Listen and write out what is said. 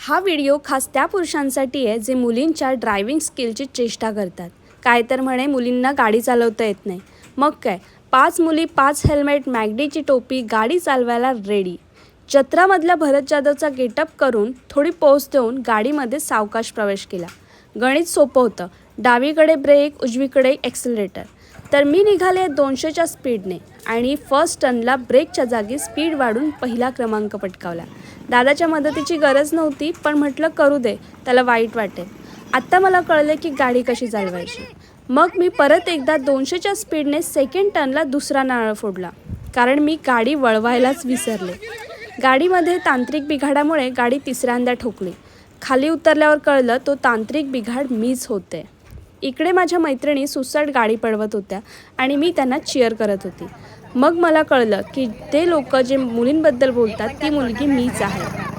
हा व्हिडिओ खास त्या पुरुषांसाठी आहे जे मुलींच्या ड्रायव्हिंग स्किलची चेष्टा करतात। काय तर म्हणे मुलींना गाडी चालवता येत नाही, मग काय 5 मुली 5 हेल्मेट, मॅगडीची टोपी, गाडी चालवायला रेडी। जत्रामधल्या भरत जाधवचा गेटअप करून थोडी पोज देऊन गाडीमध्ये सावकाश प्रवेश केला। गणित सोपं होतं, डावीकडे ब्रेक, उजवीकडे एक्सेलरेटर। तर मी निघाले 200च्या स्पीडने आणि फर्स्ट टर्नला ब्रेकच्या जागी स्पीड वाढून पहिला क्रमांक पटकावला। दादाच्या मदतीची गरज नव्हती, पण म्हटलं करू दे, त्याला वाईट वाटेल। आत्ता मला कळले की गाडी कशी चालवायची। मग मी परत एकदा 200च्या स्पीडने सेकंड टर्नला दुसरा नारळ फोडला, कारण मी गाडी वळवायलाच विसरले। गाडीमध्ये तांत्रिक बिघाडामुळे गाडी तिसऱ्यांदा ठोकली। खाली उतरल्यावर कळलं तो तांत्रिक बिघाड मीच होते। इकडे माझ्या मैत्रिणी सुसाट गाडी पळवत होत्या आणि मी त्यांना चीअर करत होती। मग मला कळलं की ते लोक जे मुलींबद्दल बोलतात ती मुलगी मीच आहे।